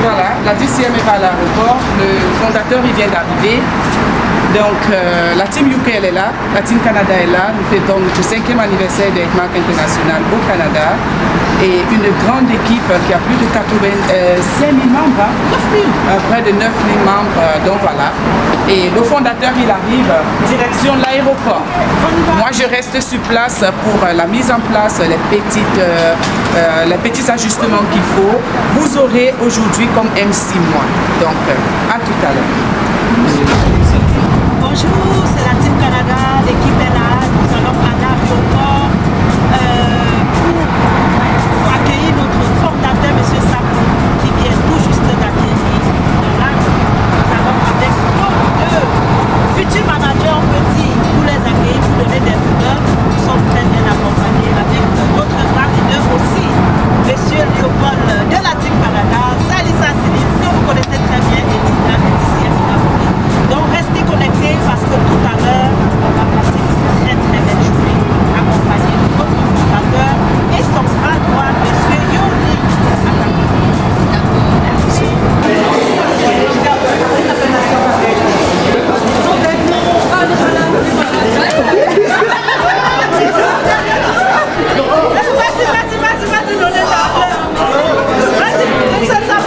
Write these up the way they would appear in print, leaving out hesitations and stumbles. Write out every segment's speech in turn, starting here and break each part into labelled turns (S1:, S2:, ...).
S1: Voilà, la 10e est à l'aéroport. Le fondateur, il vient d'arriver. Donc, la team UK, elle est là. La team Canada est là. Nous fêtons notre 5e anniversaire d'Ecmark International au Canada. Et une grande équipe qui a plus de 85 000 membres, près de 9 000 membres, donc voilà. Et le fondateur, il arrive direction l'aéroport. Moi, je reste sur place pour la mise en place, les petits ajustements qu'il faut. Vous aurez aujourd'hui comme MC moi. Donc, à tout à l'heure.
S2: Bonjour, c'est la Team Canada, l'équipe est là, nous allons à l'aéroport pour accueillir notre fondateur, M. Sapou, qui vient tout juste d'atterrir. Donc là, nous allons avec nos deux futurs managers, on peut dire, pour les accueillir, pour donner des fleurs. Nous sommes très bien accompagnés avec notre grand leader aussi, M. Léopold de la Team Canada, Salissa Céline, que vous connaissez très bien, et Tina ici à Monaco. Donc restez connectés parce que tout à l'heure, on va passer une très très belle journée accompagné de notre fondateur et son bras droit, M. Yoni. Vas-y, donnez ta fleur. Vas-y, c'est ça.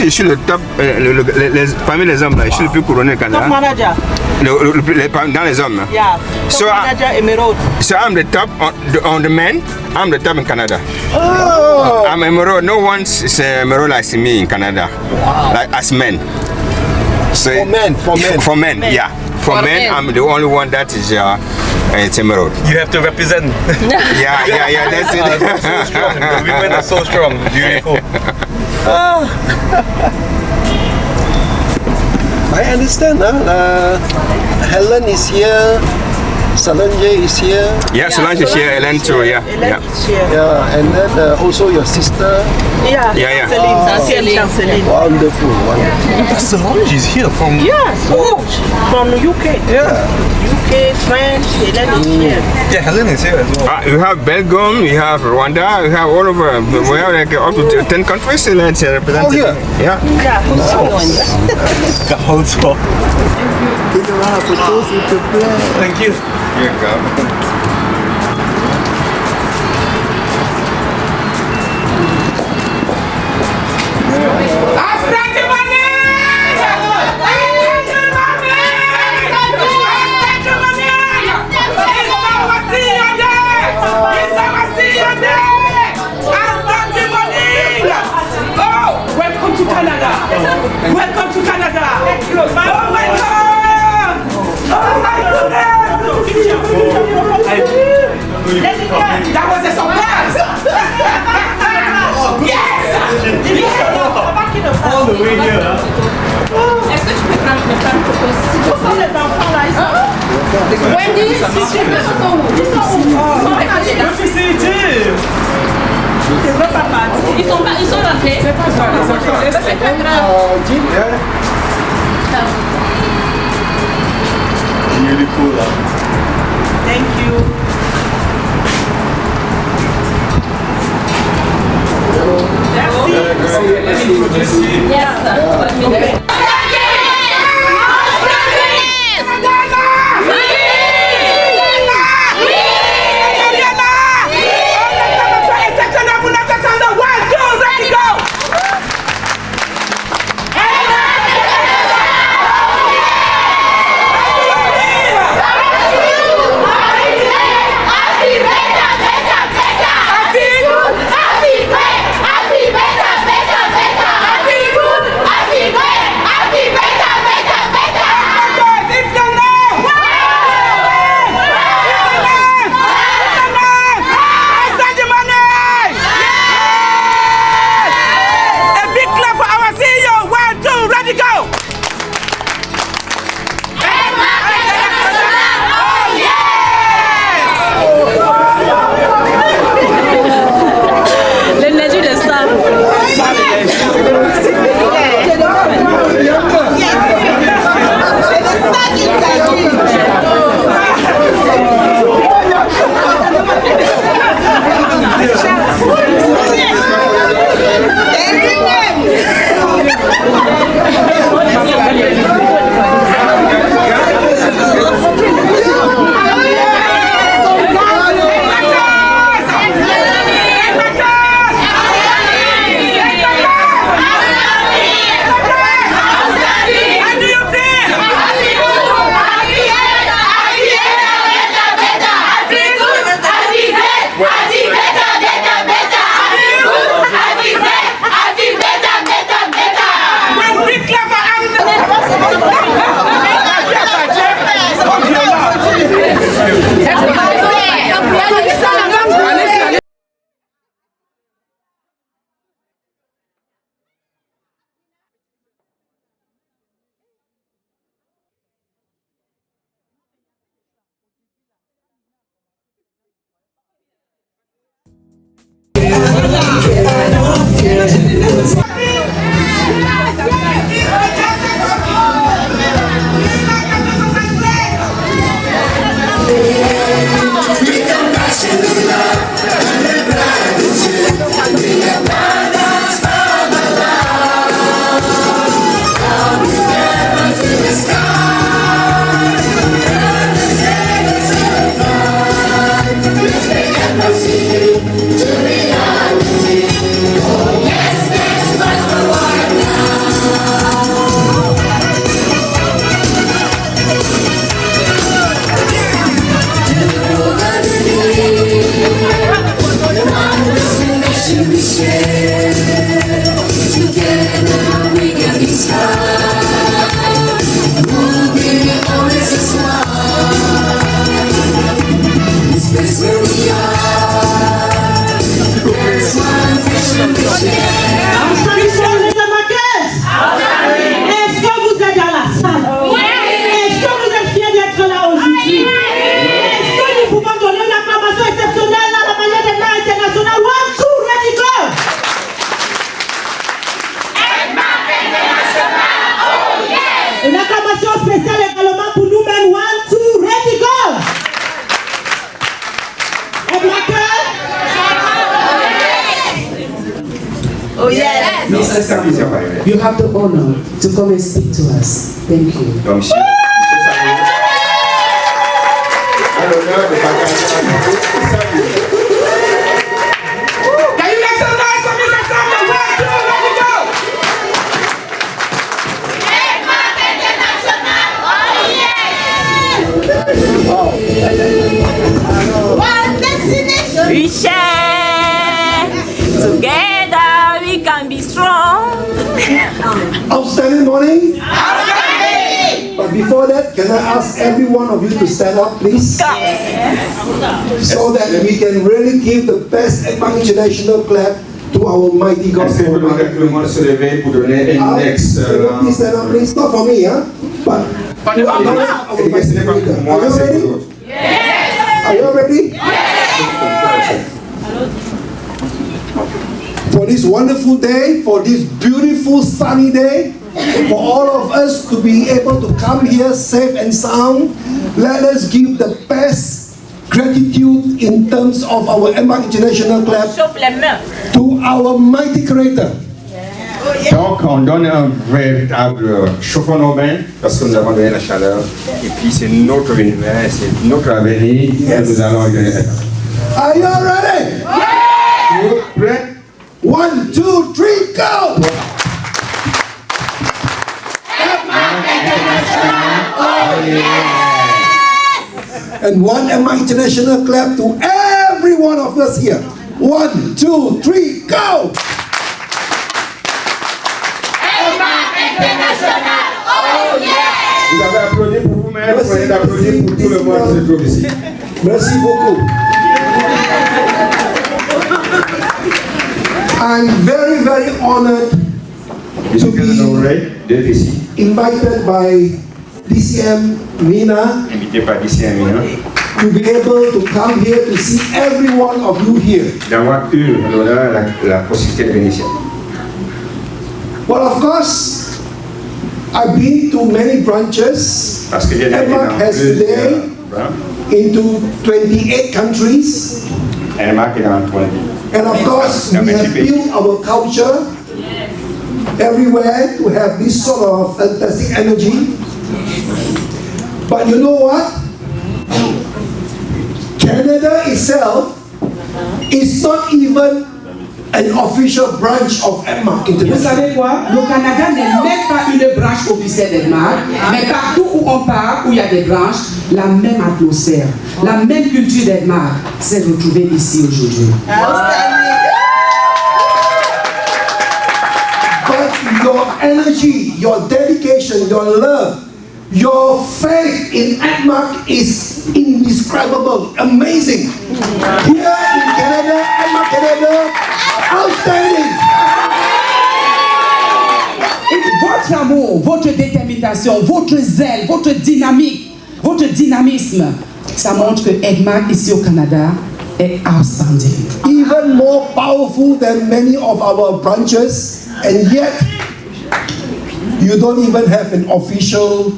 S3: Je suis le top, parmi les hommes là, je suis le plus couronné au Canada.
S2: Top manager.
S3: Dans les hommes.
S2: Yeah. Top manager Emerald.
S3: So I'm the top on the men. I'm the top in Canada.
S4: Oh.
S3: I'm Emerald. No one is Emerald like me in Canada. Wow. Like as men. So
S4: for men.
S3: For men, yeah. For men, I'm the only one that is it's Emerald.
S5: You have to represent.
S3: yeah. That's it.
S5: So strong. The women are so strong. Beautiful.
S4: I understand. Helen is here. Solange is here.
S3: Yeah, Solange is here. Helen too. Yeah.
S4: Yeah, and then also your sister.
S2: Yeah.
S4: Chanceline. Wonderful.
S5: Solange is here from.
S2: Yeah, Solange from UK.
S4: Yeah.
S2: UK, France, Helen is here.
S5: Yeah, Helen is here as well.
S3: We have Belgium, we have Rwanda, we have all over. We have like up to 10 countries represented.
S4: Oh, yeah.
S3: Yeah.
S5: The whole tour.
S4: Thank you.
S3: Here you go.
S1: Hasta Welcome to Canada. Oh, welcome. Oh my goodness. That was a surprise. Yes.
S5: All the way here.
S2: Est-ce que tu peux prendre le temps pour où sont les enfants là? Ils sont Wendy, si tu veux, ils sont où? Ils sont où? Je veux pas partir. Ils sont rentrés.
S1: C'est pas ça, les enfants.
S2: C'est pas grave.
S5: Beautiful.
S2: Thank you. Merci. Yes.
S6: You have the honor to come and speak to us. Thank you.
S2: We share together, we can be strong.
S4: Outstanding Can I ask every one of you to stand up, please? So that we can really give the best Edmark International clap to our mighty God.
S3: Est-ce que vous voulez que tout le monde se lève pour donner un next
S4: Please stand up, please. Not for me, huh? But
S3: ce n'est pas pour moi, c'est pour l'autre.
S4: are you ready? For this wonderful day, for this beautiful sunny day, for all of us to be able to come here safe and sound, let us give the best gratitude in terms of our Edmark International Club to our mighty Creator.
S3: Donc, on donne un véritable chauffant nos mains parce que nous avons donné la chaleur. Et puis, c'est notre univers, c'est notre avenir et nous allons y donner.
S4: Are you ready?
S3: Vous prêts?
S4: 1, 2, 3, go! And one Edmark International clap to every one of us here. 1, 2, 3, go!
S3: Vous avez applaudi pour vous-même, vous pouvez applaudir pour tout le monde qui se trouve ici.
S4: Merci beaucoup. I'm very, very honored to be invited by DCM Mina
S3: Invité par DCM Mina
S4: to be able to come here to see every one of you here.
S3: d'avoir eu l'honneur, la possibilité de venir ici.
S4: Well, of course, I've been to many branches.
S3: Parce que j'ai été
S4: Edmark
S3: dans
S4: has today
S3: plusieurs
S4: into 28 countries.
S3: Edmark est dans 20.
S4: And of course, we have built our culture everywhere to have this sort of fantastic energy. But you know what? Canada itself is not even an official branch of Edmark
S6: Vous
S4: International.
S6: savez quoi? Le Canada n'est même pas une branche officielle d'Edmark, mais partout où on part, où il y a des branches, la même atmosphère, la même culture d'Edmark s'est retrouvée ici aujourd'hui.
S4: But your energy, your dedication, your love, your faith in Edmark is indescribable, amazing. Here in Canada, Edmark Canada, outstanding.
S6: Et votre amour, votre détermination, votre zèle, votre dynamique, votre dynamisme, ça montre que Edmark ici au Canada est outstanding.
S4: Even more powerful than many of our branches, and yet you don't even have an official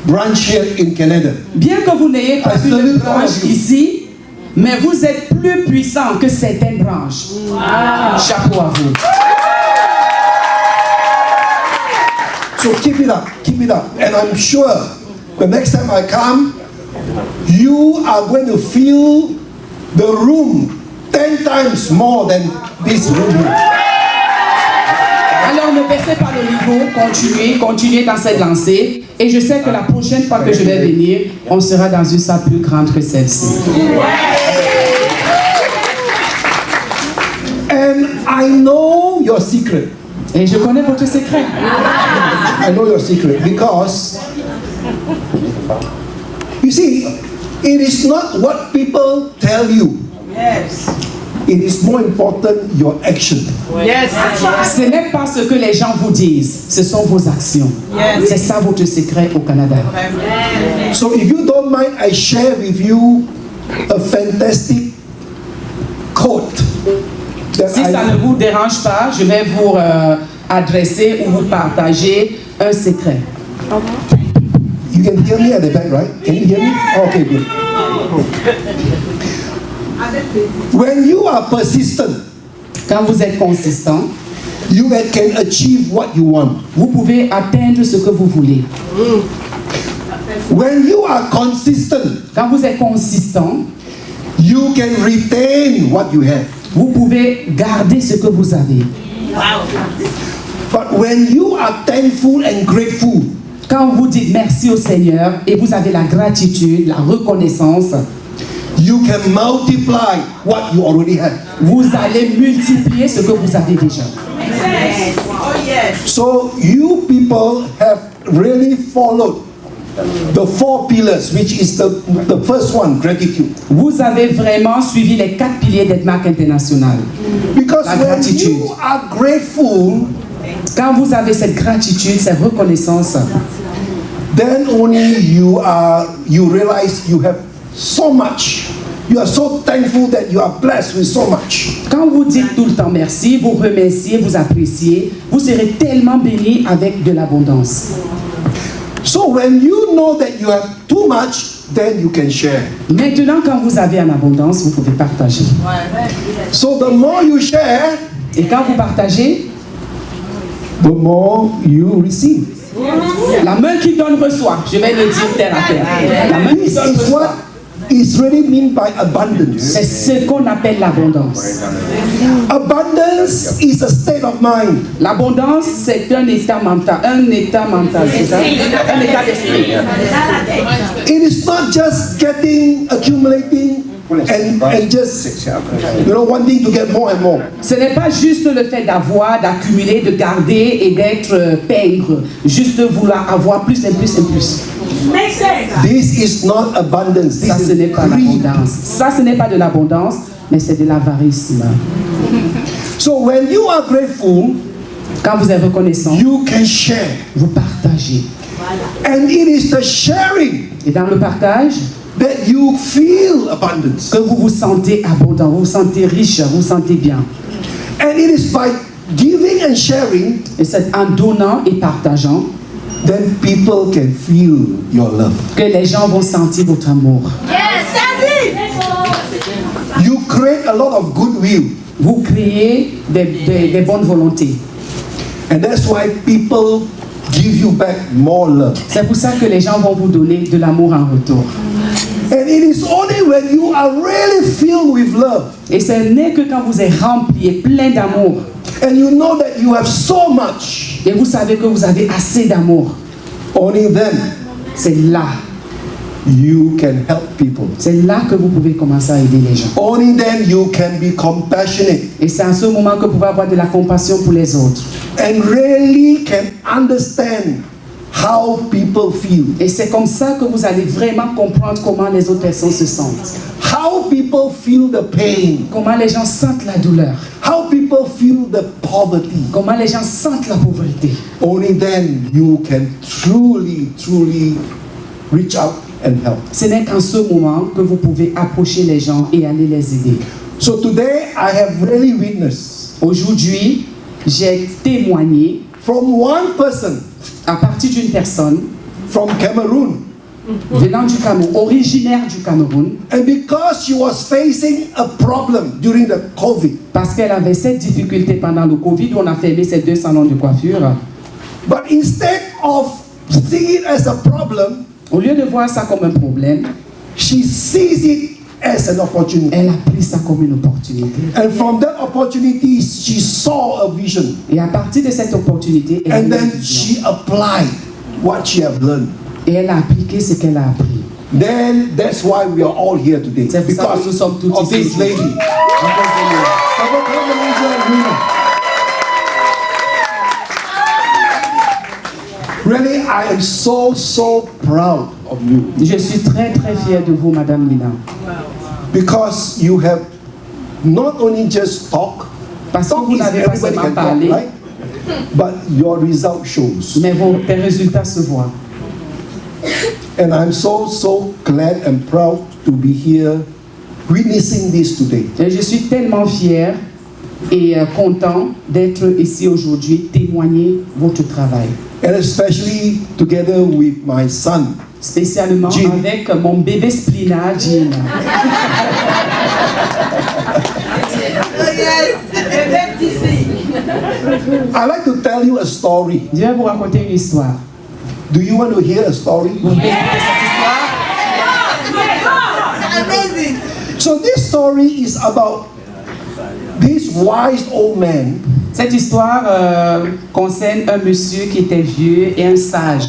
S4: branch here in Canada.
S6: Bien que vous n'ayez pas
S4: I
S6: une
S4: salute
S6: branche
S4: all of you.
S6: ici, mais vous êtes plus puissant que certaines branches. Chapeau à vous.
S4: So keep it up, and I'm sure the next time I come, you are going to feel the room 10 times more than this room.
S6: Alors ne baissez pas le niveau, continuez dans cette lancée. Et je sais que la prochaine fois que je vais venir, on sera dans une salle plus grande que celle-ci.
S4: And I know your secret.
S6: Et je connais votre secret.
S4: I know your secret because you see, it is not what people tell you.
S2: Yes.
S4: It is more important your action.
S2: Yes.
S6: Ce n'est pas ce que les gens vous disent, ce sont vos actions.
S2: Yes.
S6: C'est ça votre secret au Canada.
S4: So if you don't mind, I share with you a fantastic quote that
S6: Si ça ne vous dérange pas, je vais vous adresser ou vous partager un secret.
S4: You can hear me at the back, right? Can you hear me? Okay, good. When you are persistent,
S6: Quand vous êtes consistant,
S4: you can achieve what you want.
S6: vous pouvez atteindre ce que vous voulez.
S4: When you are consistent,
S6: Quand vous êtes consistant,
S4: you can retain what you have.
S6: vous pouvez garder ce que vous avez.
S4: But when you are thankful and grateful,
S6: Quand vous dites merci au Seigneur et vous avez la gratitude, la reconnaissance,
S4: you can multiply what you already have.
S6: vous allez multiplier ce que vous avez déjà.
S2: Yes. Oh yes.
S4: So you people have really followed the 4 pillars, which is the first one, gratitude.
S6: Vous avez vraiment suivi les 4 piliers d'Edmark International.
S4: Because
S6: La
S4: when
S6: gratitude.
S4: you are grateful,
S6: Quand vous avez cette gratitude, cette reconnaissance,
S4: then only you realize you have so much. You are so thankful that you are blessed with so much.
S6: quand vous dites tout le temps merci, vous remerciez, vous appréciez, vous serez tellement béni avec de l'abondance.
S4: So when you know that you have too much, then you can share.
S6: Maintenant, quand vous avez en abondance, vous pouvez partager.
S4: So the more you share,
S6: Et quand vous partagez,
S4: the more you receive.
S6: la main qui donne reçoit. Je vais le dire terre à terre. La main qui
S4: This
S6: donne
S4: is
S6: reçoit.
S4: what is really meant by abundance.
S6: C'est ce qu'on appelle l'abondance.
S4: Abundance is a state of mind.
S6: L'abondance, c'est un état mental. Un état mental, c'est ça? Un état d'esprit.
S4: It is not just getting, accumulating, and just wanting to get more and more.
S6: Ce n'est pas juste le fait d'avoir, d'accumuler, de garder et d'être pingre. Juste vouloir avoir plus et plus et plus.
S4: This is not abundance.
S6: Ça,
S4: This
S6: ce n'est
S4: is
S6: pas
S4: greed.
S6: l'abondance. Ça, ce n'est pas de l'abondance, mais c'est de l'avarisme.
S4: So when you are grateful,
S6: Quand vous êtes reconnaissant,
S4: you can share.
S6: vous partagez.
S4: And it is the sharing
S6: Et dans le partage,
S4: that you feel abundance.
S6: que vous vous sentez abondant, vous vous sentez riche, vous vous sentez bien.
S4: And it is by giving and sharing,
S6: Et c'est en donnant et partageant
S4: then people can feel your love.
S6: que les gens vont sentir votre amour.
S4: You create a lot of goodwill.
S6: Vous créez des bonnes volontés.
S4: And that's why people give you back more love.
S6: C'est pour ça que les gens vont vous donner de l'amour en retour.
S4: And it is only when you are really filled with love
S6: Et ce n'est que quand vous êtes rempli et plein d'amour,
S4: and you know that you have so much,
S6: et vous savez que vous avez assez d'amour,
S4: only then
S6: c'est là,
S4: you can help people.
S6: c'est là que vous pouvez commencer à aider les gens.
S4: Only then you can be compassionate
S6: Et c'est en ce moment que vous pouvez avoir de la compassion pour les autres.
S4: and really can understand how people feel,
S6: Et c'est comme ça que vous allez vraiment comprendre comment les autres personnes se sentent.
S4: how people feel the pain,
S6: Comment les gens sentent la douleur.
S4: how people feel the poverty.
S6: Comment les gens sentent la pauvreté.
S4: Only then you can truly reach out and help.
S6: Ce n'est qu'en ce moment que vous pouvez approcher les gens et aller les aider.
S4: So today I have really witnessed
S6: Aujourd'hui, j'ai témoigné
S4: from one person
S6: à partir d'une personne
S4: from Cameroon,
S6: venant du Cameroun, originaire du Cameroun,
S4: and because she was facing a problem during the COVID,
S6: parce qu'elle avait cette difficulté pendant le Covid où on a fermé ces 2 salons de coiffure.
S4: but instead of seeing it as a problem,
S6: Au lieu de voir ça comme un problème,
S4: she sees it as an opportunity.
S6: elle a pris ça comme une opportunité.
S4: And from that opportunity, she saw a vision.
S6: Et à partir de cette opportunité, elle a
S4: And
S6: eu
S4: then
S6: une vision.
S4: she applied what she have learned.
S6: Et elle a appliqué ce qu'elle a appris.
S4: Then that's why we are all here today.
S6: C'est pour ça que nous sommes tous
S4: of
S6: ici
S4: this lady.
S6: aujourd'hui.
S4: Really, I am so proud of you
S6: Je suis très fière de vous, Madame Nina.
S4: because you have not only just talk,
S6: Parce que
S4: talk
S6: vous
S4: is
S6: n'avez pas
S4: everybody
S6: seulement
S4: can talk,
S6: parlé,
S4: right? But your result shows.
S6: mais tes résultats se voient.
S4: And I'm so glad and proud to be here witnessing this today.
S6: Et je suis tellement fière et content d'être ici aujourd'hui, témoigner votre travail.
S4: And especially together with my son.
S6: Spécialement
S4: Jean.
S6: avec mon bébé Splina, Jean.
S4: I'd like to tell you a story.
S6: Je vais vous raconter une histoire.
S4: Do you want to hear a story?
S6: Vous voulez écouter cette histoire?
S4: So this story is about this wise old man
S6: Cette histoire concerne un monsieur qui était vieux et un sage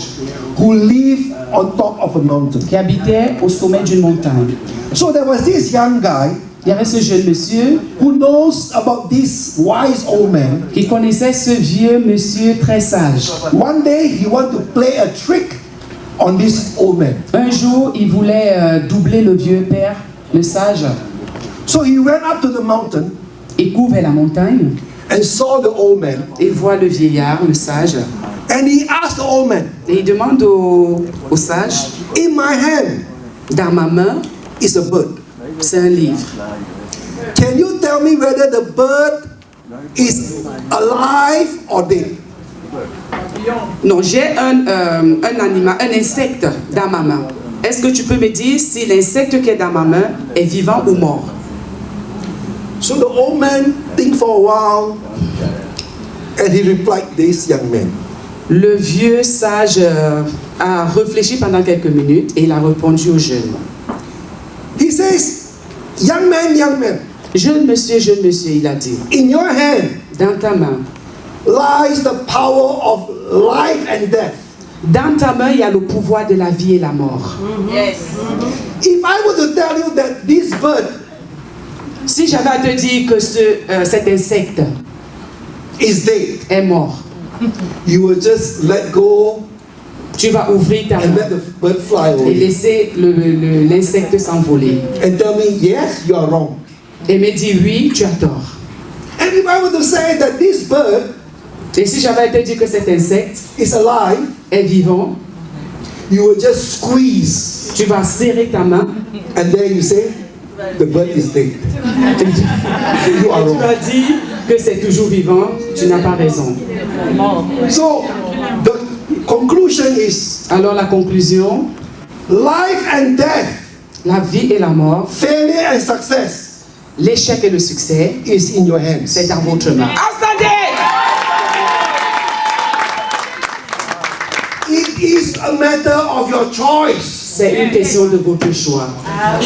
S4: who lived on top of a mountain.
S6: qui habitait au sommet d'une montagne.
S4: So there was this young guy
S6: Il y avait ce jeune monsieur
S4: who knows about this wise old man.
S6: qui connaissait ce vieux monsieur très sage.
S4: One day he wanted to play a trick on this old man.
S6: Un jour, il voulait doubler le vieux père, le sage.
S4: So he went up to the mountain
S6: Il court vers la montagne
S4: and saw the old man.
S6: et voit le vieillard, le sage.
S4: And he asked the old man,
S6: Et il demande au sage,
S4: in my hand
S6: dans ma main,
S4: is a bird.
S6: c'est un livre.
S4: Can you tell me whether the bird is alive or dead?
S6: Non, j'ai un animal, un insecte dans ma main. Est-ce que tu peux me dire si l'insecte qui est dans ma main est vivant ou mort?
S4: So the old man think for a while and he replied this young man.
S6: Le vieux sage a réfléchi pendant quelques minutes et il a répondu au jeune.
S4: He says, young man,
S6: Jeune monsieur, il a dit,
S4: in your hand
S6: dans ta main,
S4: lies the power of life and death.
S6: dans ta main, il y a le pouvoir de la vie et la mort.
S2: Yes.
S4: If I were to tell you that this bird
S6: Si j'avais à te dire que cet insecte
S4: is dead,
S6: est mort,
S4: you will just let go
S6: tu vas ouvrir ta
S4: and
S6: main
S4: let the bird fly
S6: et
S4: away
S6: laisser l'insecte s'envoler.
S4: and tell me, yes, you are wrong.
S6: Et me dire oui, tu as tort.
S4: And if I were to say that this bird
S6: Et si j'avais à te dire que cet insecte
S4: is alive,
S6: est vivant,
S4: you will just squeeze
S6: tu vas serrer ta main
S4: and then you say, the bird is dead. You are
S6: tu
S4: wrong.
S6: vas dire que c'est toujours vivant, tu n'as pas raison.
S4: So the conclusion is
S6: Alors la conclusion,
S4: life and death,
S6: la vie et la mort,
S4: failure and success
S6: l'échec et le succès,
S4: is in your hands.
S6: c'est dans votre main.
S4: It is a matter of your choice.
S6: C'est une question de votre choix.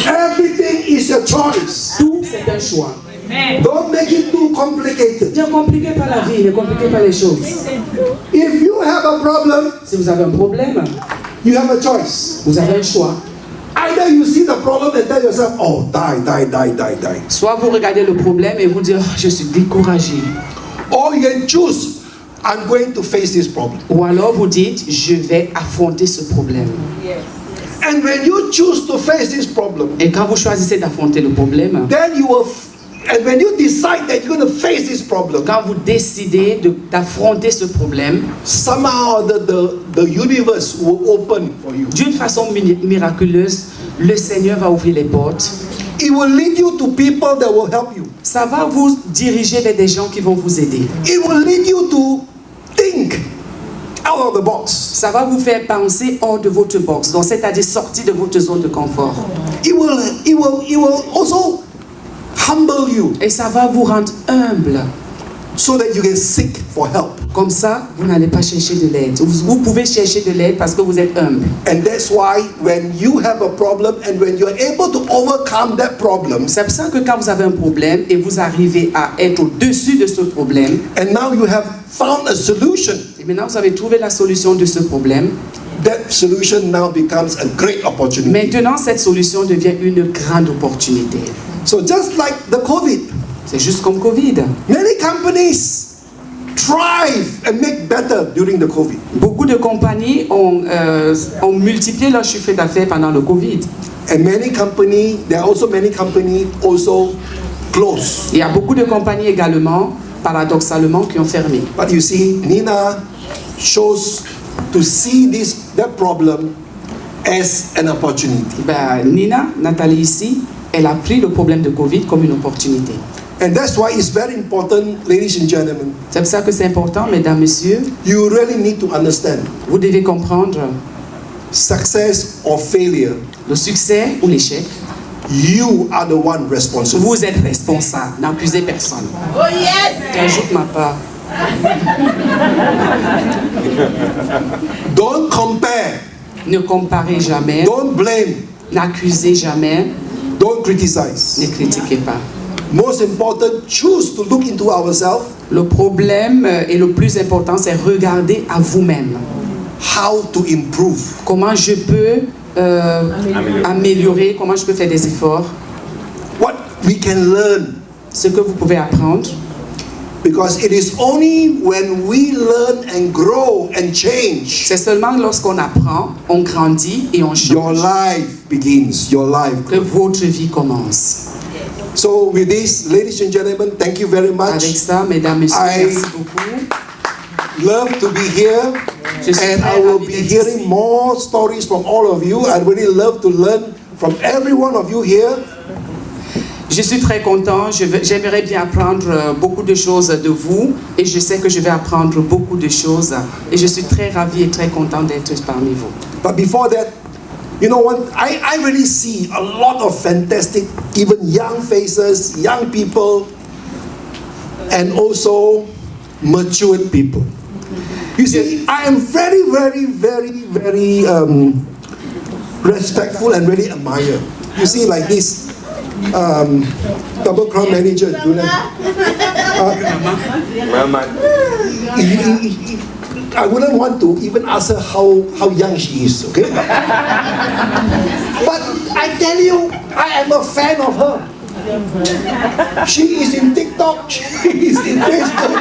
S4: Everything is your choice.
S6: Tout, c'est un choix.
S4: Don't make it too complicated.
S6: Ne compliquez pas la vie, ne compliquez pas les choses.
S4: If you have a problem,
S6: Si vous avez un problème,
S4: you have a choice.
S6: vous avez un choix.
S4: Either you see the problem and tell yourself, oh, die.
S6: Soit vous regardez le problème et vous dites, oh, je suis découragé.
S4: Or you can choose, I'm going to face this problem.
S6: Ou alors vous dites, je vais affronter ce problème.
S4: And when you choose to face this problem,
S6: Et quand vous choisissez d'affronter le problème,
S4: then you will, and when you decide that you're going to face this problem,
S6: quand vous décidez d'affronter ce problème,
S4: somehow the universe will open for you.
S6: d'une façon miraculeuse, le Seigneur va ouvrir les portes.
S4: It will lead you to people that will help you.
S6: Ça va vous diriger vers des gens qui vont vous aider.
S4: It will lead you to think out of the box.
S6: Ça va vous faire penser hors de votre box, donc c'est-à-dire sortir de votre zone de confort.
S4: It will also humble you
S6: Et ça va vous rendre humble.
S4: so that you can seek for help.
S6: Comme ça, vous n'allez pas chercher de l'aide. Vous pouvez chercher de l'aide parce que vous êtes humble.
S4: And that's why when you have a problem and when you're able to overcome that problem,
S6: C'est pour ça que quand vous avez un problème et vous arrivez à être au-dessus de ce problème,
S4: and now you have found a solution,
S6: et maintenant vous avez trouvé la solution de ce problème,
S4: that solution now becomes a great opportunity.
S6: maintenant cette solution devient une grande opportunité.
S4: So just like the COVID,
S6: C'est juste comme Covid.
S4: many companies thrive and make better during the COVID.
S6: Beaucoup de compagnies ont multiplié leur chiffre d'affaires pendant le Covid.
S4: And there are also many companies also close.
S6: Il y a beaucoup de compagnies également, paradoxalement, qui ont fermé.
S4: But you see, Nina chose to see that problem as an opportunity.
S6: Nina, Nathalie ici, elle a pris le problème de Covid comme une opportunité.
S4: And that's why it's very important, ladies and gentlemen,
S6: C'est pour ça que c'est important, mesdames, messieurs,
S4: you really need to understand
S6: vous devez comprendre
S4: success or failure.
S6: le succès ou l'échec.
S4: You are the one responsible.
S6: Vous êtes responsable, n'accusez personne.
S2: Oh yes!
S6: J'ajoute ma part.
S4: Don't compare.
S6: Ne comparez jamais,
S4: Don't blame.
S6: n'accusez jamais,
S4: Don't criticize.
S6: ne critiquez pas.
S4: Most important, choose to look into ourselves.
S6: Le problème et le plus important, c'est regarder à vous-même.
S4: How to improve.
S6: Comment je peux améliorer, comment je peux faire des efforts,
S4: What we can learn.
S6: ce que vous pouvez apprendre.
S4: Because it is only when we learn and grow and change,
S6: C'est seulement lorsqu'on apprend, on grandit et on
S4: your
S6: change
S4: life begins, your life
S6: que
S4: grows.
S6: votre vie commence.
S4: So with this, ladies and gentlemen, thank you very
S6: Avec
S4: much.
S6: ça, mesdames, messieurs,
S4: I-
S6: merci beaucoup.
S4: Love to be here,
S6: Je suis
S4: and
S6: très
S4: I will
S6: ravi
S4: be
S6: d'être
S4: hearing
S6: ici.
S4: more stories from all of you. I really love to learn from every one of you here.
S6: Je suis très content, j'aimerais bien apprendre beaucoup de choses de vous et je sais que je vais apprendre beaucoup de choses et je suis très ravi et très content d'être parmi vous.
S4: But before that, you know what? I really see a lot of fantastic, even young faces, young people, and also matured people. You see, I am very, very, very, very respectful and really admire. You see, like this double crown manager, you know, I wouldn't want to even ask her how young she is, okay? But I tell you, I am a fan of her. She is in TikTok, she is in Facebook.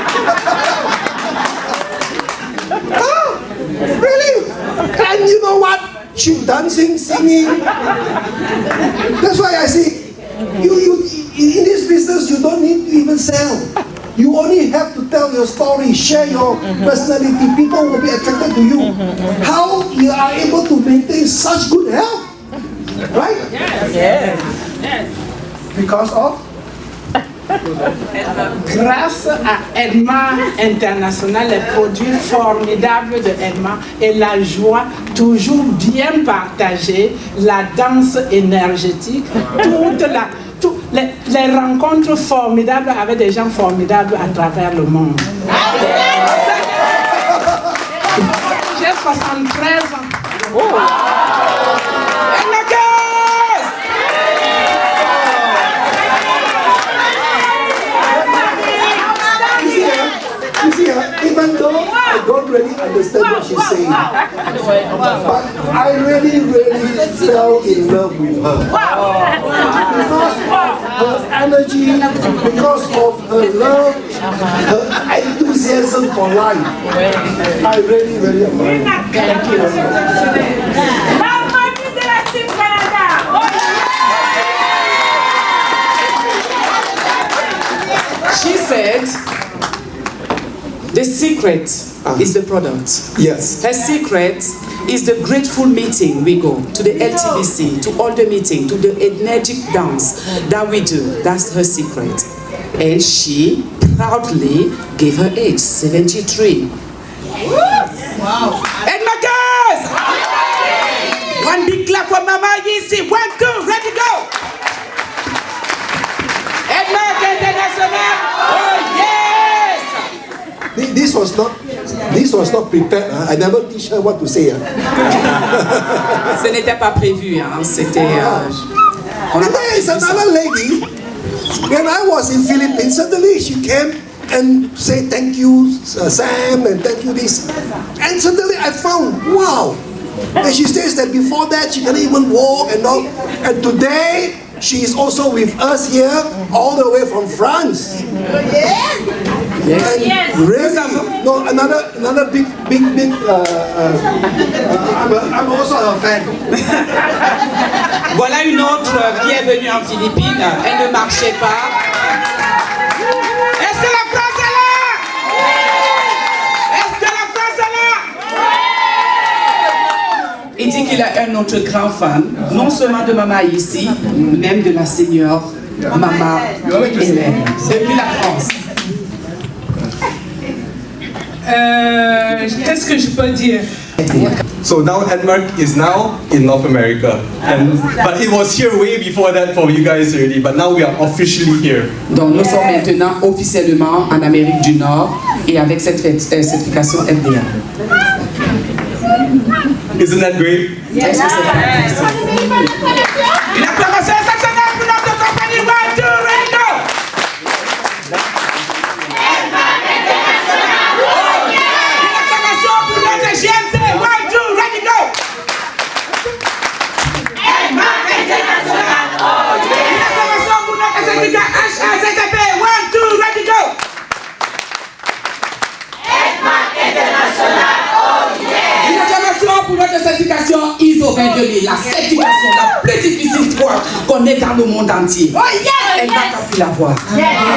S4: Really? And you know what? She dancing, singing. That's why I say, you in this business you don't need to even sell. You only have to tell your story, share your personality. People will be attracted to you. How you are able to maintain such good health, right?
S7: Yes.
S4: Because of
S7: Grâce à Edma International, les produits formidables de Edma et la joie toujours bien partagée, la danse énergétique, les rencontres formidables avec des gens formidables à travers le monde. J'ai 73 ans.
S4: You see, even though I don't really understand what she's saying, but I really, really fell in love with her. Because of her energy, because of her love, her enthusiasm for life. I really, really admire her. Thank you.
S6: She said, the secret is the product.
S4: Yes.
S6: Her secret is the grateful meeting we go, to the LTBC, to all the meeting, to the energetic dance that we do. That's her secret. And she proudly gave her age, 73. Wow. And my girls! One big clap for Mama Yisi. 1, 2, ready, go! Edma International! Oh, yes!
S4: This was not prepared. I never teach her what to say.
S6: Ce n'était pas prévu, hein. C'était.
S4: And there is another lady. When I was in Philippines, suddenly she came and said thank you, Sam, and thank you this. And suddenly I found, wow. And she says that before that she cannot even walk and all. And today she is also with us here, all the way from France.
S6: Yes.
S4: Really? No, another big. I'm also a fan.
S6: Voilà une autre qui est venue en Philippines. Elle ne marchait pas. Est-ce que la France est là? Est-ce que la France est là? Il dit qu'il a un autre grand fan, non seulement de Mama ici, même de la seigneur Mama Hélène, depuis la France.
S7: Qu'est-ce que je peux dire?
S5: So now Edmark is now in North America, but it was here way before that for you guys already. But now we are officially here.
S6: Donc nous sommes maintenant officiellement en Amérique du Nord et avec cette certification FDA.
S5: Isn't that great?
S6: Est-ce que c'est pas une acclamation exceptionnelle pour notre compagnie. 1, 2, ready, go! Une acclamation pour notre GMT. 1, 2, ready, go! Une acclamation pour notre syndicat HACCP. 1, 2, ready, go! gueuler la situation la plus difficile qu'on ait dans le monde entier. Elle n'a pas pu l'avoir.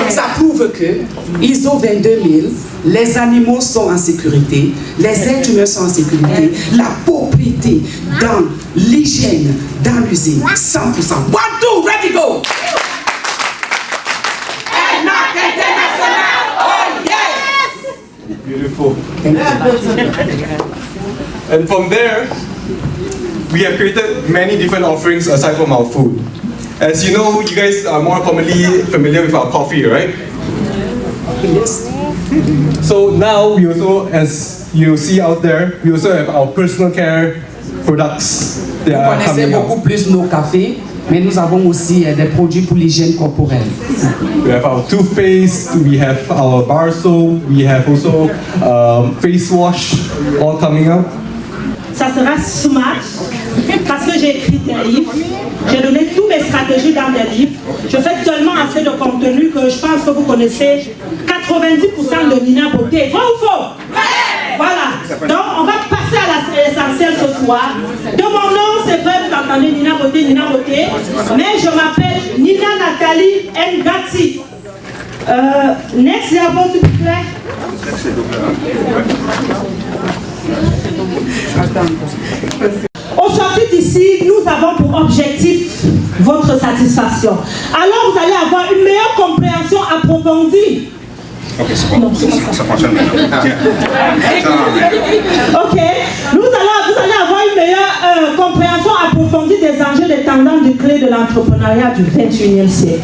S6: Ça prouve que ISO 22000, les animaux sont en sécurité, les êtres humains sont en sécurité, la propriété dans l'hygiène, dans l'usine, 100%. 1, 2, ready, go!
S5: Beautiful. And from there, we have created many different offerings aside from our food. As you know, you guys are more commonly familiar with our coffee, right?
S6: Yes.
S5: So now we also, as you see out there, we also have our personal care products. They
S6: Vous
S5: are
S6: connaissez
S5: coming
S6: beaucoup
S5: out.
S6: plus nos cafés, mais nous avons aussi des produits pour l'hygiène corporelle.
S5: We have our toothpaste, we have our bar soap, we have also face wash, all coming up.
S2: Ça sera smart parce que j'ai écrit des livres. J'ai donné toutes mes stratégies dans des livres. Je fais tellement assez de contenu que je pense que vous connaissez 90% de Nina Beauté. Vrai ou faux? Voilà. Donc on va passer à l'essentiel ce soir. De mon nom, c'est vrai, vous entendez Nina Beauté, mais je m'appelle Nina Nathalie Ngati. Next diapo, s'il vous plaît. Au sortir d'ici, nous avons pour objectif votre satisfaction. Alors vous allez avoir une meilleure compréhension approfondie.
S3: Ok, c'est bon, ça fonctionne maintenant.
S2: Ok, vous allez avoir une meilleure compréhension approfondie des enjeux, des tendances, des clés de l'entrepreneuriat du 21e siècle.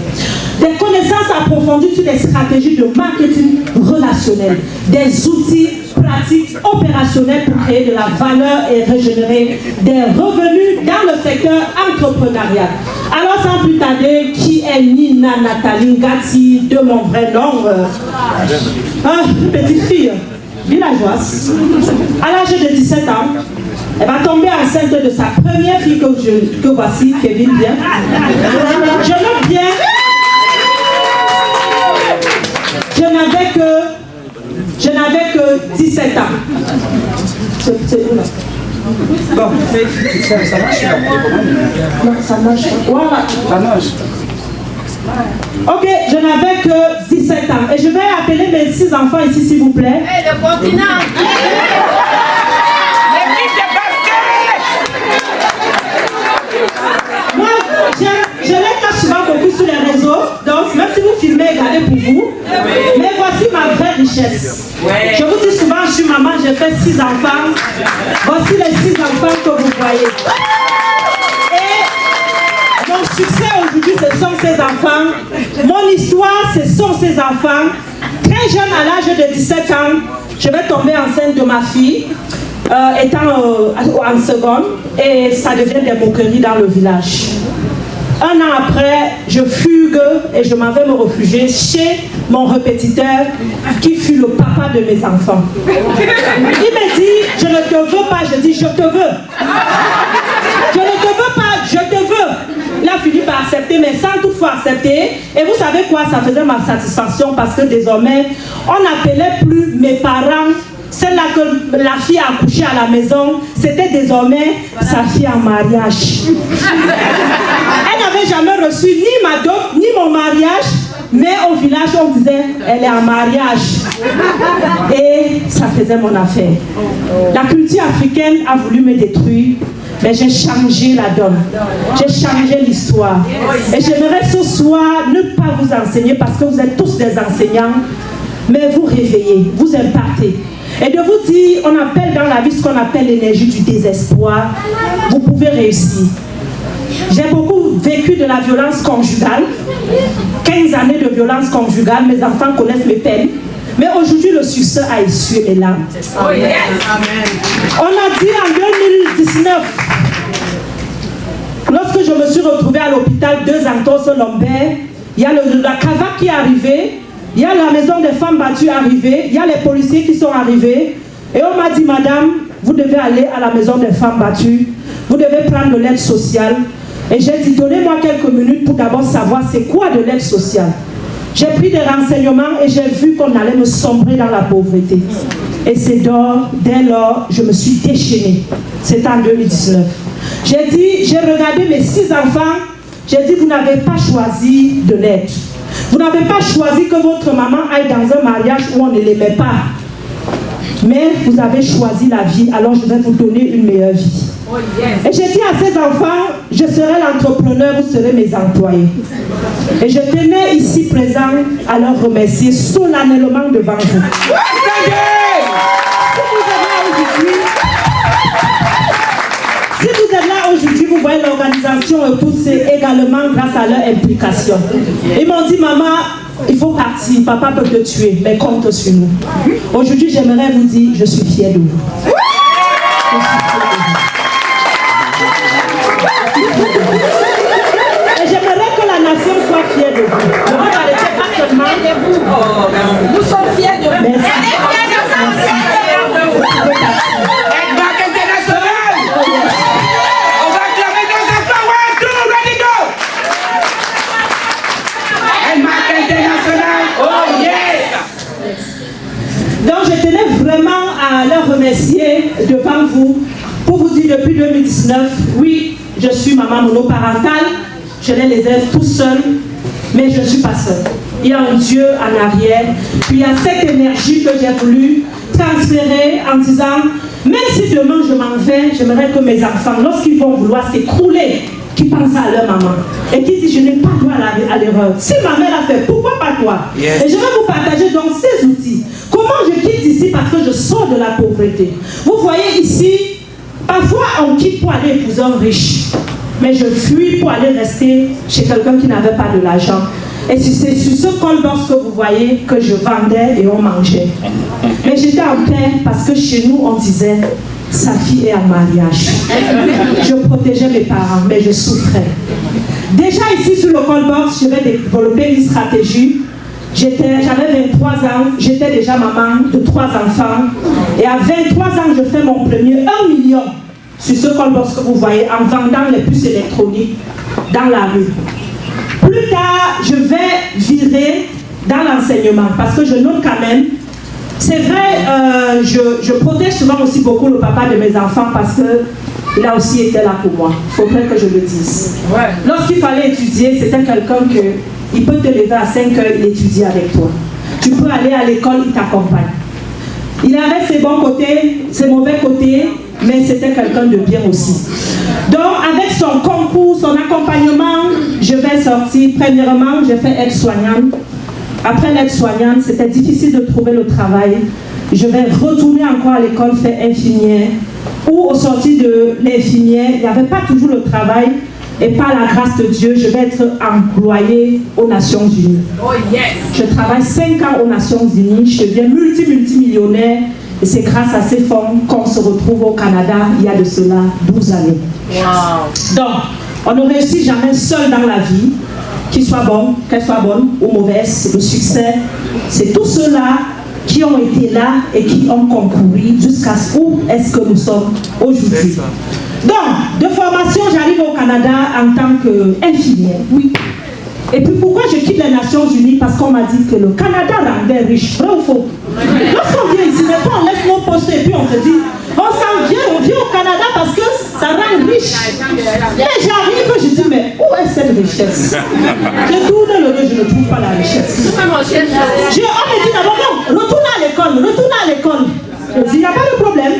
S2: Des connaissances approfondies sur des stratégies de marketing relationnel, des outils pratiques opérationnels pour créer de la valeur et régénérer des revenus dans le secteur entrepreneurial. Alors sans plus tarder, qui est Nina Nathalie Ngati de mon vrai nom? Une petite fille villageoise, à l'âge de 17 ans. Elle va tomber enceinte de sa première fille que voici, Kevin bien. Je note bien. Je n'avais que 17 ans. C'est où là? Bon, ça marche. Non, ça marche. Voilà. Ça marche. Ok, je n'avais que 17 ans. Et je vais appeler mes 6 enfants ici, s'il vous plaît.
S8: Hey, le continent! L'équipe de basket!
S2: Moi, je les cache souvent beaucoup sur les réseaux. Donc, même si vous filmez, gardez pour vous. Mais voici ma vraie richesse. Je vous dis souvent, je suis maman, j'ai fait 6 enfants. Voici les 6 enfants que vous voyez. Et mon succès aujourd'hui, ce sont ces enfants. Mon histoire, ce sont ces enfants. Très jeune, à l'âge de 17 ans, je vais tomber enceinte de ma fille, étant en seconde, et ça devient des moqueries dans le village. Un an après, je fugue et je m'en vais me réfugier chez mon répétiteur qui fut le papa de mes enfants. Il me dit, je ne te veux pas, je dis, je te veux. Je ne te veux pas, je te veux. Il a fini par accepter, mais sans toutefois accepter. Et vous savez quoi, ça faisait ma satisfaction parce que désormais, on n'appelait plus mes parents. Celle-là que la fille a accouché à la maison, c'était désormais sa fille en mariage. Elle n'avait jamais reçu ni ma dot, ni mon mariage, mais au village, on disait, elle est en mariage. Et ça faisait mon affaire. La culture africaine a voulu me détruire, mais j'ai changé la donne. J'ai changé l'histoire. Et j'aimerais ce soir ne pas vous enseigner, parce que vous êtes tous des enseignants, mais vous réveillez, vous impactez. Et de vous dire, on appelle dans la vie ce qu'on appelle l'énergie du désespoir. Vous pouvez réussir. J'ai beaucoup vécu de la violence conjugale. 15 années de violence conjugale. Mes enfants connaissent mes peines. Mais aujourd'hui, le succès a essuyé mes larmes.
S8: Oh yes.
S2: On a dit en 2019, lorsque je me suis retrouvée à l'hôpital de Santos-Lambert, il y a la CAVAC qui est arrivée. Il y a la maison des femmes battues arrivée, il y a les policiers qui sont arrivés. Et on m'a dit, madame, vous devez aller à la maison des femmes battues, vous devez prendre de l'aide sociale. Et j'ai dit, donnez-moi quelques minutes pour d'abord savoir c'est quoi de l'aide sociale. J'ai pris des renseignements et j'ai vu qu'on allait me sombrer dans la pauvreté. Et c'est dès lors, je me suis déchaînée. C'était en 2019. J'ai regardé mes 6 enfants, j'ai dit, vous n'avez pas choisi de naître. Vous n'avez pas choisi que votre maman aille dans un mariage où on ne l'aimait pas. Mais vous avez choisi la vie, alors je vais vous donner une meilleure vie. Oh yes. Et j'ai dit à ces enfants, je serai l'entrepreneur, vous serez mes employés. Et je tenais ici présent à leur remercier solennellement devant vous. Si vous êtes là aujourd'hui, vous voyez l'organisation et tout, c'est également grâce à leur implication. Ils m'ont dit, maman, il faut partir, papa peut te tuer, mais compte sur nous. Aujourd'hui, j'aimerais vous dire, je suis fière de vous. Et j'aimerais que la nation soit fière de vous. Je ne m'arrêter pas seulement de vous. Nous sommes fiers de vous. Merci. Donc je tenais vraiment à leur remercier devant vous pour vous dire depuis 2019, oui, je suis maman monoparentale, je les élève tout seul, mais je ne suis pas seule. Il y a un Dieu en arrière, puis il y a cette énergie que j'ai voulu transférer en disant, même si demain je m'en vais, j'aimerais que mes enfants, lorsqu'ils vont vouloir s'écrouler, qu'ils pensent à leur maman et qui disent, je n'ai pas droit à l'erreur. Si ma mère a fait, pourquoi pas toi? Yes. Et je vais vous partager donc ces outils. Comment je quitte ici parce que je sors de la pauvreté. Vous voyez ici, parfois on quitte pour aller épouser un riche. Mais je fuis pour aller rester chez quelqu'un qui n'avait pas de l'argent. Et c'est sur ce col-box que vous voyez que je vendais et on mangeait. Mais j'étais en paix parce que chez nous on disait, sa fille est en mariage. Je protégeais mes parents, mais je souffrais. Déjà ici sur le call-box, je vais développer une stratégie. J'avais 23 ans, j'étais déjà maman de 3 enfants. Et à 23 ans, je fais mon premier 1 million sur ce call-box que vous voyez en vendant les puces électroniques dans la rue. Plus tard, je vais virer dans l'enseignement parce que je note quand même. C'est vrai, je protège souvent aussi beaucoup le papa de mes enfants parce qu'il a aussi été là pour moi. Il faudrait que je le dise. Ouais. Lorsqu'il fallait étudier, c'était quelqu'un il peut te lever à 5 heures, il étudie avec toi. Tu peux aller à l'école, il t'accompagne. Il avait ses bons côtés, ses mauvais côtés, mais c'était quelqu'un de bien aussi. Donc, avec son concours, son accompagnement, je vais sortir. Premièrement, j'ai fait aide-soignante. Après l'aide-soignante, c'était difficile de trouver le travail. Je vais retourner encore à l'école faire infirmière. Ou au sorti de l'infirmière, il n'y avait pas toujours le travail. Et par la grâce de Dieu, je vais être employée aux Nations Unies. Oh yes. Je travaille 5 ans aux Nations Unies. Je deviens multimillionnaire. Et c'est grâce à ces fonds qu'on se retrouve au Canada il y a de cela 12 années. Wow. Donc, on ne réussit jamais seul dans la vie. Qu'elle soit bonne ou mauvaise, le succès, c'est tous ceux-là qui ont été là et qui ont concouru jusqu'à où est-ce que nous sommes aujourd'hui. Donc, de formation, j'arrive au Canada en tant qu'infirmière, oui. Et puis pourquoi je quitte les Nations Unies? Parce qu'on m'a dit que le Canada rendait riche, vrai ou faux? Lorsqu'on vient ici, des fois on laisse nos postes et puis on se dit, on vient au Canada parce que ça rend riche. Et j'arrive, je dis, mais où est cette richesse? Je tourne le dos, je ne trouve pas la richesse. On me dit d'abord, non, retourne à l'école. Je dis, il n'y a pas de problème.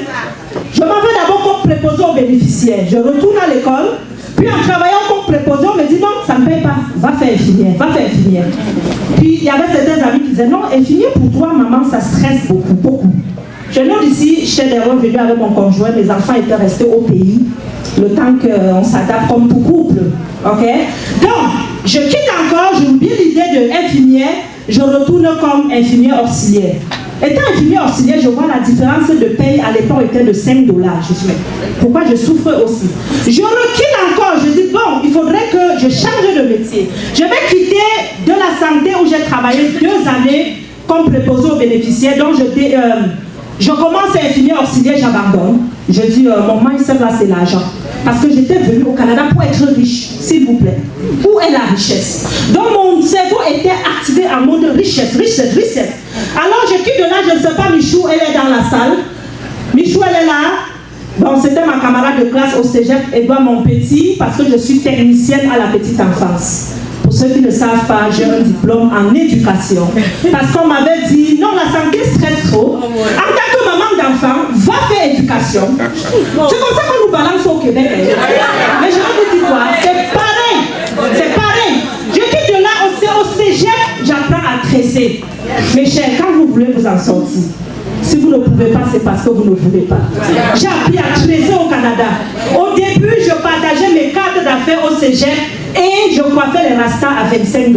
S2: Je m'en vais d'abord comme préposé aux bénéficiaires. Je retourne à l'école. Puis en travaillant comme préposé, on me dit non, ça ne paye pas. Va faire infirmière. Puis il y avait certains amis qui disaient non, infirmière pour toi, maman, ça stresse beaucoup. Je note ici, j'étais revenu avec mon conjoint, mes enfants étaient restés au pays, le temps qu'on s'adapte comme tout couple. Ok? Donc, je quitte encore, j'oublie l'idée d'infirmière, je retourne comme infirmière auxiliaire. Étant infirmière auxiliaire, je vois la différence de paye à l'époque était de 5 $. Je dis, pourquoi je souffre aussi? Je recule encore, je dis, bon, il faudrait que je change de métier. Je vais quitter de la santé où j'ai travaillé 2 années comme préposé aux bénéficiaires. Donc, je commence à infirmière auxiliaire, j'abandonne. Je dis, mon mindset là, c'est l'argent. Parce que j'étais venue au Canada pour être riche, s'il vous plaît. Où est la richesse? Donc mon cerveau était activé en mode richesse. Alors je quitte de là, je ne sais pas, Michou, elle est dans la salle. Michou, elle est là.
S9: Bon, c'était ma camarade de classe au cégep, Edouard Monpetit, parce que je suis technicienne à la petite enfance. Pour ceux qui ne savent pas, j'ai un diplôme en éducation. Parce qu'on m'avait dit, non, la santé stresse trop. En tant que maman d'enfant, va faire éducation. C'est comme ça qu'on nous balance au Québec. Mais je vais vous dire quoi, c'est pareil. C'est pareil. Je quitte de là au cégep, j'apprends à tresser. Mes chers, quand vous voulez vous en sortir, si vous ne pouvez pas, c'est parce que vous ne voulez pas. J'ai appris à tresser au Canada. Au début, je partageais mes cartes d'affaires au cégep et je coiffais les rastas à 25 $.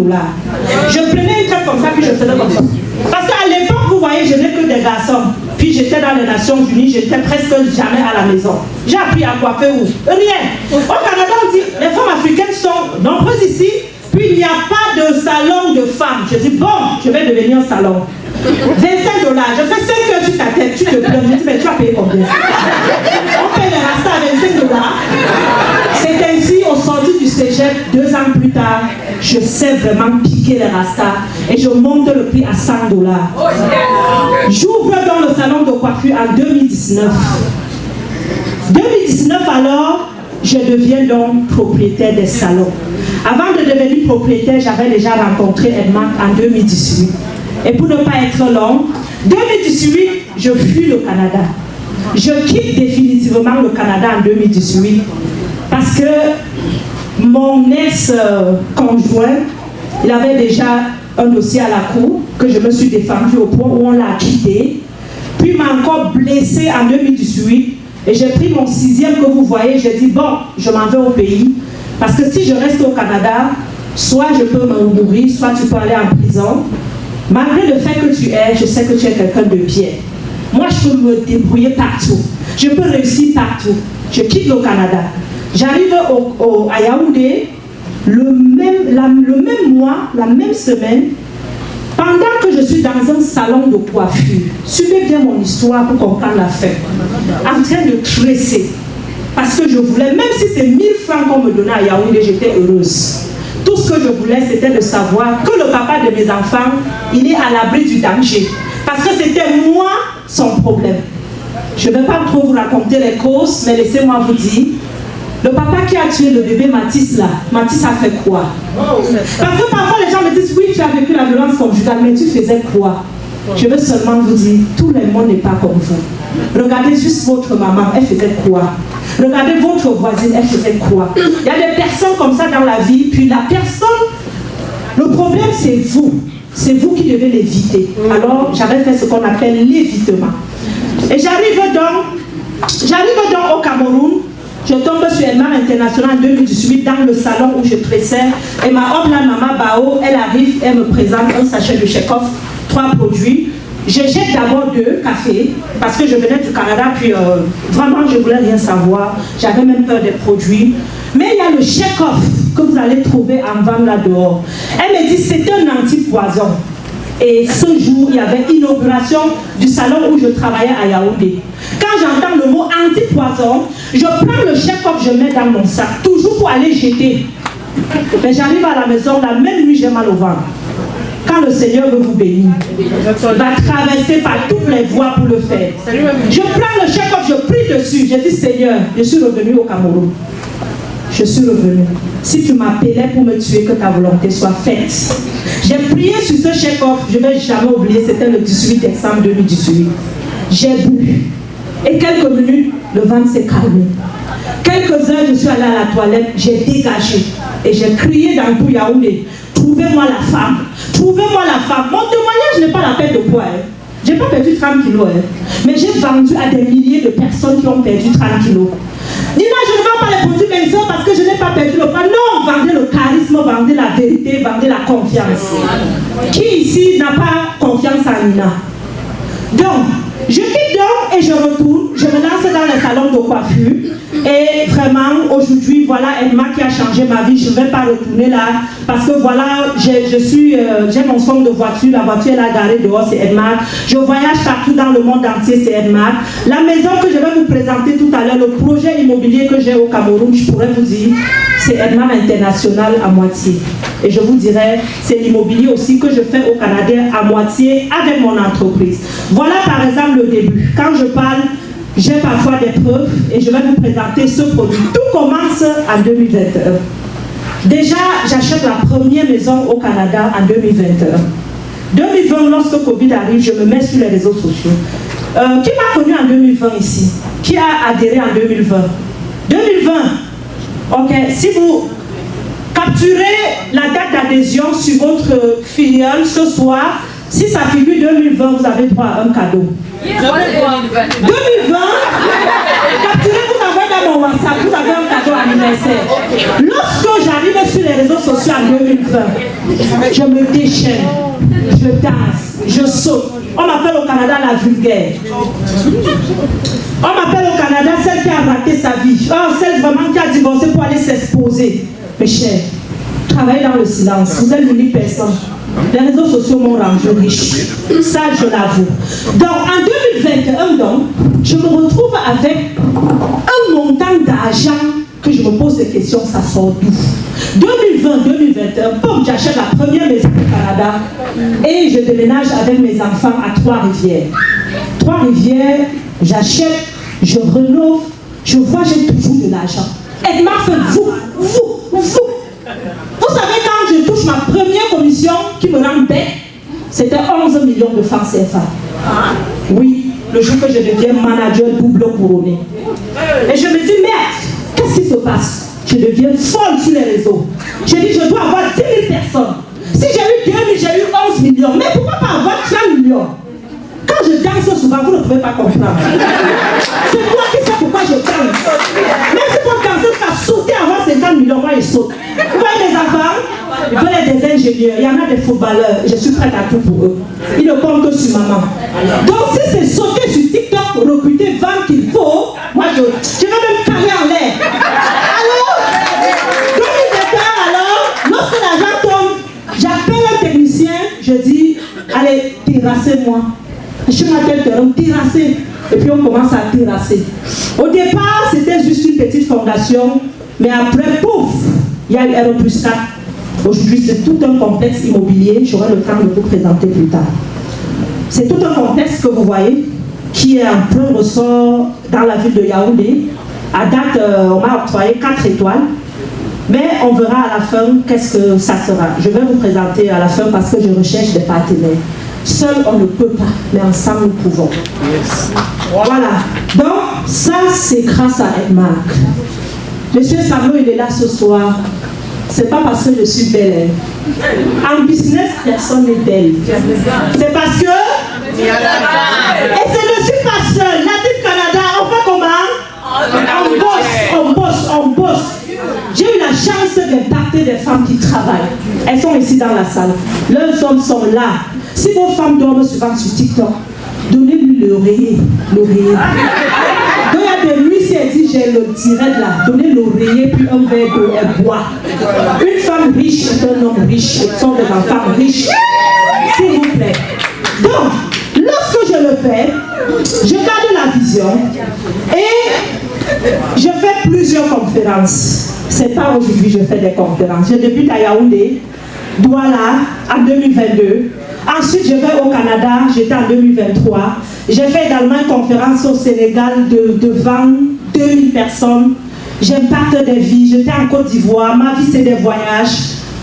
S9: Je prenais une carte comme ça, puis je faisais comme ça. Parce qu'à l'époque, vous voyez, je n'ai que des garçons. Puis j'étais dans les Nations Unies, j'étais presque jamais à la maison. J'ai appris à coiffer où? Rien. Au Canada, on dit, les femmes africaines sont nombreuses ici, puis il n'y a pas de salon de femmes. Je dis, bon, je vais devenir un salon. 25 $. Je fais 5 heures sur ta tête, tu te plains. Je dis, mais tu as payé combien? On paye les rastas à 25 $. C'est ainsi, au sorti du cégep, 2 ans plus tard, je sais vraiment piquer les rastas et je monte le prix à 100 $. J'ouvre dans le salon de coiffure en 2019. 2019 alors, je deviens donc propriétaire des salons. Avant de devenir propriétaire, j'avais déjà rencontré Edmark en 2018. Et pour ne pas être long, 2018, je fuis le Canada. Je quitte définitivement le Canada en 2018 parce que mon ex-conjoint, il avait déjà un dossier à la cour que je me suis défendue au point où on l'a quitté. Puis il m'a encore blessé en 2018 et j'ai pris mon 6e que vous voyez. J'ai dit bon, je m'en vais au pays parce que si je reste au Canada, soit je peux me mourir, soit tu peux aller en prison. Malgré le fait que tu es, je sais que tu es quelqu'un de bien. Moi, je peux me débrouiller partout. Je peux réussir partout. Je quitte le Canada. J'arrive à Yaoundé le même mois, la même semaine, pendant que je suis dans un salon de coiffure. Suivez bien mon histoire pour comprendre la fin. En train de tresser. Parce que je voulais, même si c'est 1000 francs qu'on me donnait à Yaoundé, j'étais heureuse. Tout ce que je voulais, c'était de savoir que le papa de mes enfants, il est à l'abri du danger. Parce que c'était moi son problème. Je ne vais pas trop vous raconter les causes, mais laissez-moi vous dire, le papa qui a tué le bébé Mathis là, Mathis a fait quoi? Parce que parfois les gens me disent, oui, tu as vécu la violence conjugale, mais tu faisais quoi? Je veux seulement vous dire, tout le monde n'est pas comme vous. Regardez juste votre maman, elle faisait quoi? Regardez votre voisine, elle faisait quoi? Il y a des personnes comme ça dans la vie, puis la personne, le problème c'est vous. C'est vous qui devez l'éviter. Alors j'avais fait ce qu'on appelle l'évitement. Et j'arrive donc au Cameroun. Je tombe sur Edmark International en 2018 dans le salon où je tressais. Et ma homme, la maman Bao, elle arrive, elle me présente un sachet de Chekhov, 3 produits. Je jette d'abord 2 cafés parce que je venais du Canada, puis vraiment je ne voulais rien savoir. J'avais même peur des produits. Mais il y a le Chekhov que vous allez trouver en vente là dehors. Elle me dit c'est un anti-poison. Et ce jour, il y avait inauguration du salon où je travaillais à Yaoundé. Quand j'entends le mot anti-poison, je prends le Chekhov, je mets dans mon sac, toujours pour aller jeter. Mais j'arrive à la maison, la même nuit, j'ai mal au ventre. Quand le Seigneur veut vous bénir, il va traverser par toutes les voies pour le faire. Je prends le Chekhov, je prie dessus, je dis Seigneur, je suis revenu au Cameroun. Je suis revenu. Si tu m'appelais pour me tuer, que ta volonté soit faite. J'ai prié sur ce Chekhov, je ne vais jamais oublier, c'était le 18 décembre 2018. J'ai bu. Et quelques minutes, le ventre s'est calmé. Quelques heures, je suis allée à la toilette, j'ai dégagé. Et j'ai crié dans tout Yaoundé, trouvez-moi la femme. Trouvez-moi la femme. Mon témoignage n'est pas la perte de poids. Je n'ai pas perdu 30 kilos. Mais j'ai vendu à des milliers de personnes qui ont perdu 30 kilos. Nina, je ne vends pas les produits Benson parce que je n'ai pas perdu le poids. Non, vendez le charisme, vendez la vérité, vendez la confiance. Qui ici n'a pas confiance en Nina? Donc, je quitte donc et je retourne. Je me lance dans les salons de coiffure. Et vraiment, aujourd'hui, voilà Edmark qui a changé ma vie. Je ne vais pas retourner là parce que voilà, j'ai mon son de voiture. La voiture est là garée dehors, c'est Edmark. Je voyage partout dans le monde entier, c'est Edmark. La maison que je vais vous présenter tout à l'heure, le projet immobilier que j'ai au Cameroun, je pourrais vous dire, c'est Edmark International à moitié. Et je vous dirais, c'est l'immobilier aussi que je fais au Canada à moitié avec mon entreprise. Voilà par exemple le début. Quand je parle J'ai parfois des preuves et je vais vous présenter ce produit. Tout commence en 2021. Déjà, j'achète la première maison au Canada en 2021. 2020, lorsque Covid arrive, je me mets sur les réseaux sociaux. Qui m'a connu en 2020 ici? Qui a adhéré en 2020? 2020, ok, si vous capturez la date d'adhésion sur votre filiale ce soir, si ça figure 2020, vous avez droit à un cadeau. 2020, capturez, vous avez dans mon WhatsApp, vous avez un cadeau anniversaire. Lorsque j'arrive sur les réseaux sociaux en 2020, je me déchaîne, je danse, je saute. On m'appelle au Canada la vulgaire. On m'appelle au Canada celle qui a raté sa vie. Oh, celle vraiment qui a divorcé pour aller s'exposer. Mes chers, travaillez dans le silence. Vous êtes l'unique personne. Les réseaux sociaux m'ont rendu riche. Ça, je l'avoue. Donc, en 2021, donc, je me retrouve avec un montant d'argent que je me pose des questions, ça sort d'où? 2020-2021, bon, j'achète la première maison au Canada et je déménage avec mes enfants à Trois-Rivières. Trois-Rivières, j'achète, je rénove, je vois, j'ai toujours de l'argent. Elle m'a fait vous. Vous savez, quand je touche ma première commission qui me rend bête, c'était 11 millions de francs CFA. Oui, le jour que je deviens manager double couronné. Et je me dis, merde, qu'est-ce qui se passe? Je deviens folle sur les réseaux. Je dis, je dois avoir 10 000 personnes. Si j'ai eu 2 000, j'ai eu 11 millions. Mais pourquoi pas avoir 30 millions? Quand je danse souvent, vous ne pouvez pas comprendre. C'est moi qui sais pourquoi je danse. Même si mon danseur va sauter avant 50 millions, moi il saute. Vous voyez les enfants, ils veulent être des ingénieurs, il y en a des footballeurs, je suis prête à tout pour eux. Ils ne comptent que sur maman. Donc si c'est sauter sur TikTok, recruter, vendre qu'il faut, moi je vais même carrer en l'air. Alors, 2021, alors, lorsque l'argent tombe, j'appelle un technicien, je dis, allez, terrassez-moi. Je suis ma tête terrasser. Et puis on commence à terrasser. Au départ, c'était juste une petite fondation, mais après, pouf, il y a eu R+4. Aujourd'hui, c'est tout un complexe immobilier. J'aurai le temps de vous présenter plus tard. C'est tout un complexe que vous voyez, qui est en plein ressort dans la ville de Yaoundé. À date, on m'a octroyé 4 étoiles. Mais on verra à la fin qu'est-ce que ça sera. Je vais vous présenter à la fin parce que je recherche des partenaires. Seul, on ne peut pas, mais ensemble, nous pouvons. Voilà. Donc, ça, c'est grâce à Edmark. Monsieur Samuel, il est là ce soir. C'est pas parce que je suis belle. En business, personne n'est belle. C'est parce que... Et je ne suis pas seule. Native Canada, on fait comment? On bosse. J'ai eu la chance d'impacter des femmes qui travaillent. Elles sont ici dans la salle. Leurs hommes sont là. Si vos femmes dorment souvent sur TikTok, donnez-lui l'oreiller. Donc il y a de lui, si elle dit j'ai le direct là, donnez l'oreiller puis un verre d'eau, elle boit. Une femme riche est un homme riche, ce sont des enfants riches. S'il vous plaît. Donc, lorsque je le fais, je garde la vision et je fais plusieurs conférences. C'est pas aujourd'hui que je fais des conférences. Je débute à Yaoundé, Douala en 2022. Ensuite, je vais au Canada, j'étais en 2023. J'ai fait également une conférence au Sénégal devant 2000 personnes. J'impacte des vies. J'étais en Côte d'Ivoire. Ma vie, c'est des voyages.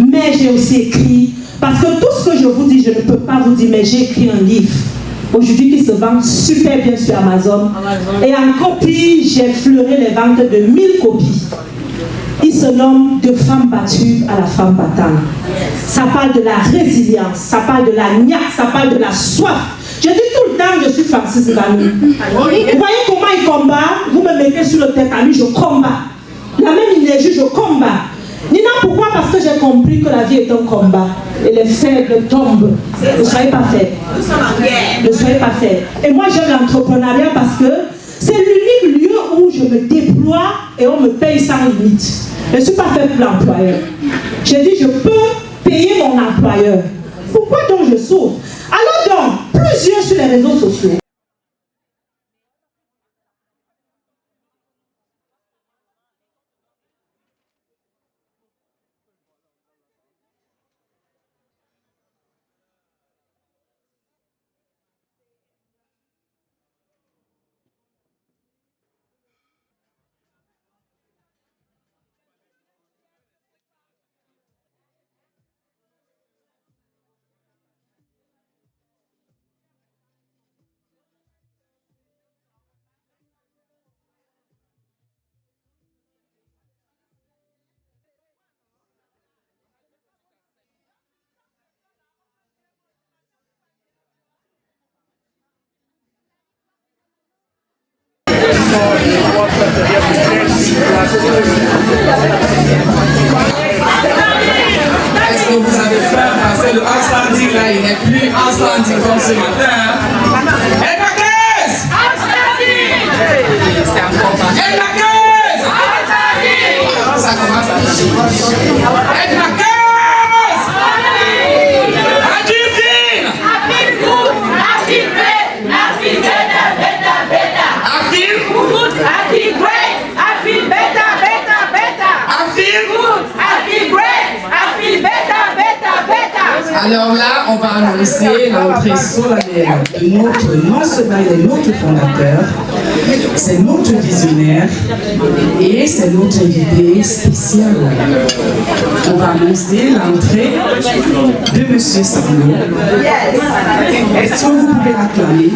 S9: Mais j'ai aussi écrit. Parce que tout ce que je vous dis, je ne peux pas vous dire, mais j'ai écrit un livre. Aujourd'hui, qui se vend super bien sur Amazon. Et en copie, j'ai fleuré les ventes de 1000 copies. Il se nomme De femme battue à la femme battante. Ça parle de la résilience, ça parle de la niaque, ça parle de la soif. Je dis tout le temps, je suis Francis Ngannou. Vous voyez comment il combat? Vous me mettez sur le tête à lui, je combats. La même énergie, je combats. Nina, pourquoi? Parce que j'ai compris que la vie est un combat. Et les faibles tombent. Ne soyez pas faibles. Ne soyez pas faibles. Et moi, j'aime l'entrepreneuriat parce que c'est l'unique lieu où je me déploie et on me paye sans limite. Je ne suis pas fait pour l'employeur. J'ai dit, je peux payer mon employeur. Pourquoi donc je souffre? Alors donc, plusieurs sur les réseaux sociaux.
S1: Est-ce que vous avez peur parce que le outstanding là, il n'est plus outstanding comme ce matin? Edma Caisse! C'est encore pas. Edma Caisse! Ça commence à toucher. Edma Caisse! Adjuvine! Alors là, on va annoncer l'entrée solennelle de notre, non seulement de notre fondateur, c'est notre visionnaire et c'est notre invité spécial. On va annoncer l'entrée de M. Sango. Est-ce que vous pouvez l'acclamer?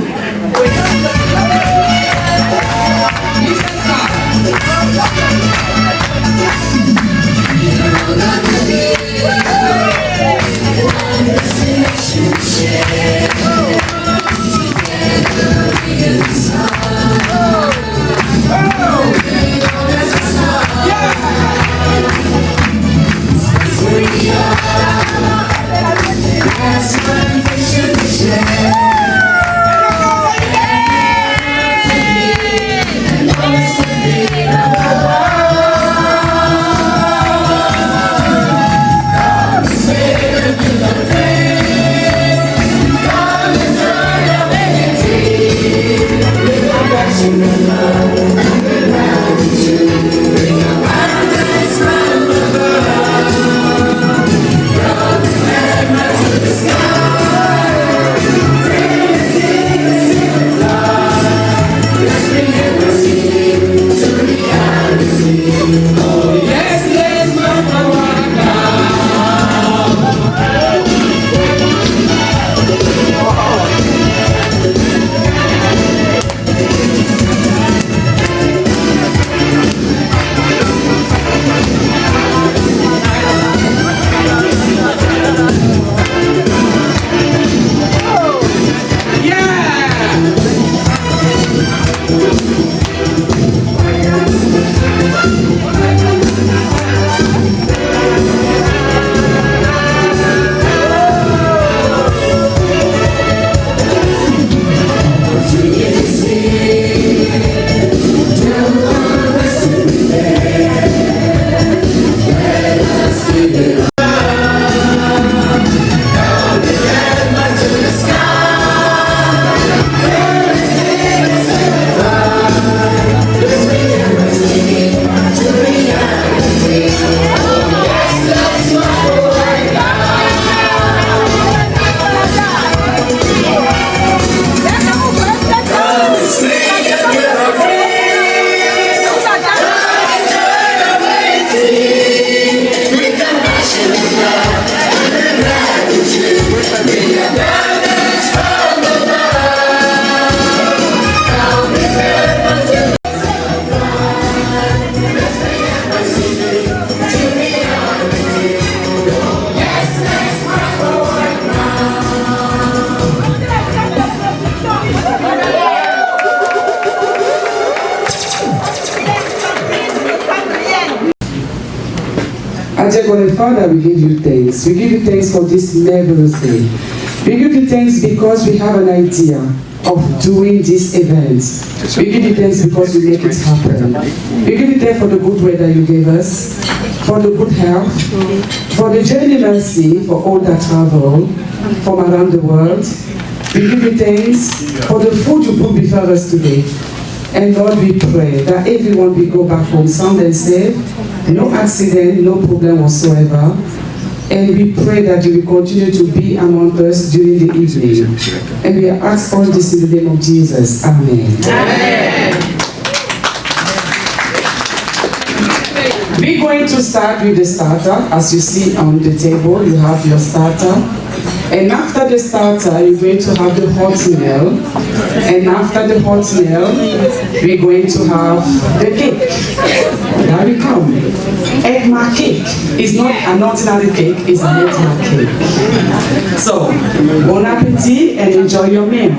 S1: Heavenly Father, we give you thanks. We give you thanks for this marvelous day. We give you thanks because we have an idea of doing this event. We give you thanks because we make it happen. We give you thanks for the good weather you gave us, for the good health, for the journey mercy for all that travel from around the world. We give you thanks for the food you put before us today. And Lord, we pray that everyone will go back home sound and safe, no accident, no problem whatsoever. And we pray that you will continue to be among us during the evening. And we ask all this in the name of Jesus. Amen. Amen. We're going to start with the starter. As you see on the table, you have your starter. And after the starter, you're going to have the hot meal. And after the hot meal, we're going to have the cake. There we come. Edma cake. It's not an ordinary cake, it's an Edma cake. So, bon appetit and enjoy your meal.